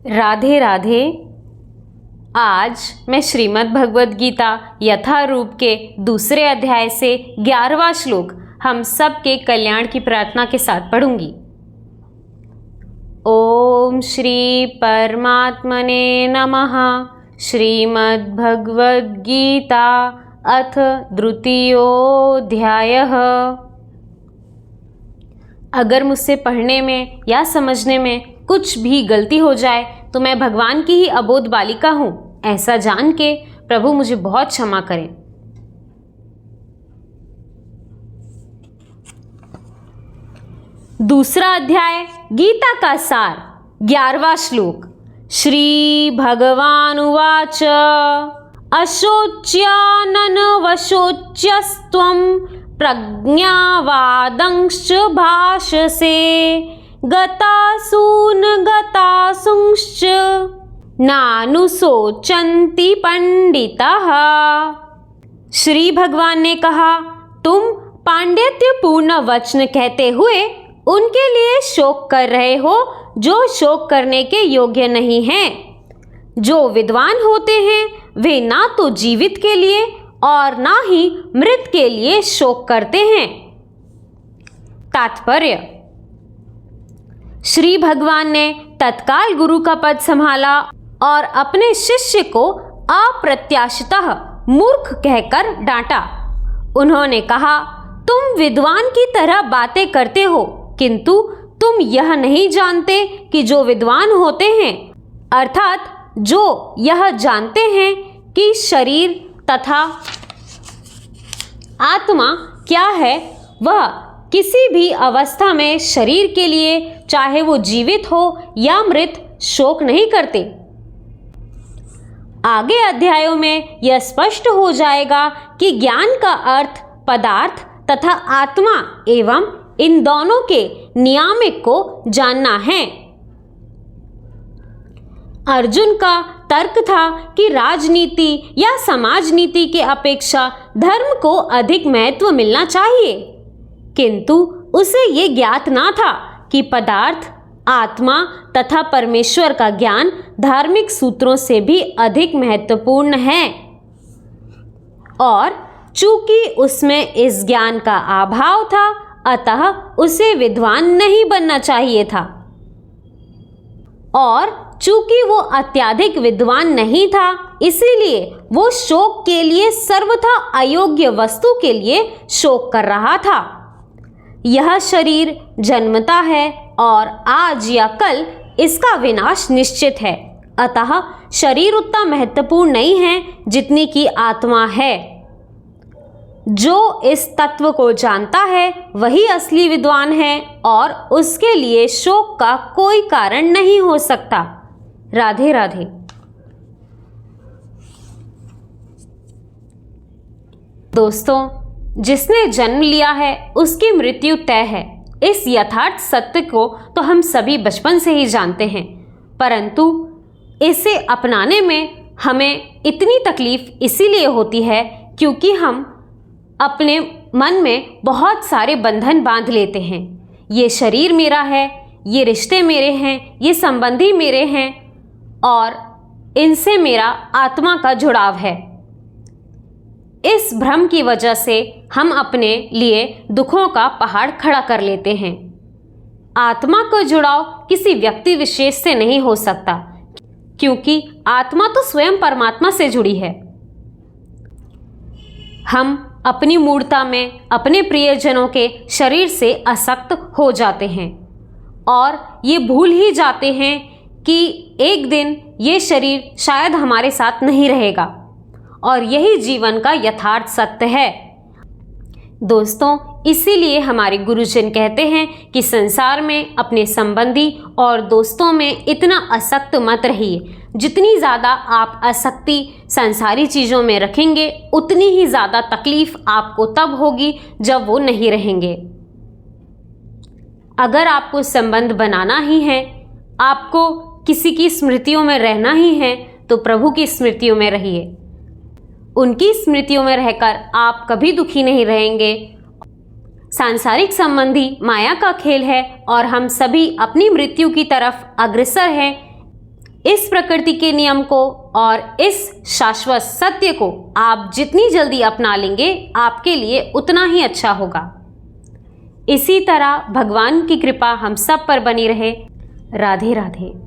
राधे राधे। आज मैं श्रीमद् भगवद गीता यथारूप के दूसरे अध्याय से 11वां श्लोक हम सब के कल्याण की प्रार्थना के साथ पढ़ूंगी। ओम श्री परमात्मने नमः। श्रीमद् भगवद गीता अथ द्वितीयोऽध्यायः। अगर मुझसे पढ़ने में या समझने में कुछ भी गलती हो जाए तो मैं भगवान की ही अबोध बालिका हूं, ऐसा जान के प्रभु मुझे बहुत क्षमा करें। दूसरा अध्याय गीता का सार 11वां श्लोक। श्री भगवान उवाच अशोच्याननवशोच्यस्त्वं प्रज्ञावादंश्च भाषसे गतासून गतासुंश्च नानुशोचन्ति पंडितः। श्री भगवान ने कहा, तुम पांडित्यपूर्ण वचन कहते हुए उनके लिए शोक कर रहे हो जो शोक करने के योग्य नहीं हैं। जो विद्वान होते हैं वे ना तो जीवित के लिए और ना ही मृत के लिए शोक करते हैं। तात्पर्य, श्री भगवान ने तत्काल गुरु का पद संभाला और अपने शिष्य को अप्रत्याशितः मूर्ख कहकर डांटा। उन्होंने कहा, तुम विद्वान की तरह बातें करते हो, किंतु तुम यह नहीं जानते कि जो विद्वान होते हैं, अर्थात जो यह जानते हैं कि शरीर तथा आत्मा क्या है, वह किसी भी अवस्था में शरीर के लिए, चाहे वो जीवित हो या मृत, शोक नहीं करते। आगे अध्यायों में यह स्पष्ट हो जाएगा कि ज्ञान का अर्थ पदार्थ तथा आत्मा एवं इन दोनों के नियामक को जानना है। अर्जुन का तर्क था कि राजनीति या समाज नीति के अपेक्षा धर्म को अधिक महत्व मिलना चाहिए, किंतु उसे ये ज्ञात ना था कि पदार्थ, आत्मा तथा परमेश्वर का ज्ञान धार्मिक सूत्रों से भी अधिक महत्वपूर्ण है, और चूंकि उसमें इस ज्ञान का अभाव था, अतः उसे विद्वान नहीं बनना चाहिए था। और चूंकि वो अत्यधिक विद्वान नहीं था, इसीलिए वो शोक के लिए सर्वथा अयोग्य वस्तु के लिए शोक कर रहा था। यह शरीर जन्मता है और आज या कल इसका विनाश निश्चित है, अतः शरीर उतना महत्वपूर्ण नहीं है जितनी कि आत्मा है। जो इस तत्व को जानता है वही असली विद्वान है और उसके लिए शोक का कोई कारण नहीं हो सकता। राधे राधे। दोस्तों, जिसने जन्म लिया है उसकी मृत्यु तय है। इस यथार्थ सत्य को तो हम सभी बचपन से ही जानते हैं, परंतु इसे अपनाने में हमें इतनी तकलीफ इसीलिए होती है क्योंकि हम अपने मन में बहुत सारे बंधन बांध लेते हैं। ये शरीर मेरा है, ये रिश्ते मेरे हैं, ये संबंधी मेरे हैं और इनसे मेरा आत्मा का जुड़ाव है। इस भ्रम की वजह से हम अपने लिए दुखों का पहाड़ खड़ा कर लेते हैं। आत्मा का जुड़ाव किसी व्यक्ति विशेष से नहीं हो सकता, क्योंकि आत्मा तो स्वयं परमात्मा से जुड़ी है। हम अपनी मूर्ता में अपने प्रियजनों के शरीर से आसक्त हो जाते हैं और ये भूल ही जाते हैं कि एक दिन ये शरीर शायद हमारे साथ नहीं रहेगा, और यही जीवन का यथार्थ सत्य है। दोस्तों, इसीलिए हमारे गुरुजन कहते हैं कि संसार में अपने संबंधी और दोस्तों में इतना आसक्त मत रहिए। जितनी ज़्यादा आप आसक्ति संसारी चीज़ों में रखेंगे, उतनी ही ज़्यादा तकलीफ आपको तब होगी जब वो नहीं रहेंगे। अगर आपको संबंध बनाना ही है, आपको किसी की स्मृतियों में रहना ही है, तो प्रभु की स्मृतियों में रहिए। उनकी स्मृतियों में रहकर आप कभी दुखी नहीं रहेंगे। सांसारिक संबंधी माया का खेल है और हम सभी अपनी मृत्यु की तरफ अग्रसर हैं। इस प्रकृति के नियम को और इस शाश्वत सत्य को आप जितनी जल्दी अपना लेंगे, आपके लिए उतना ही अच्छा होगा। इसी तरह भगवान की कृपा हम सब पर बनी रहे। राधे राधे।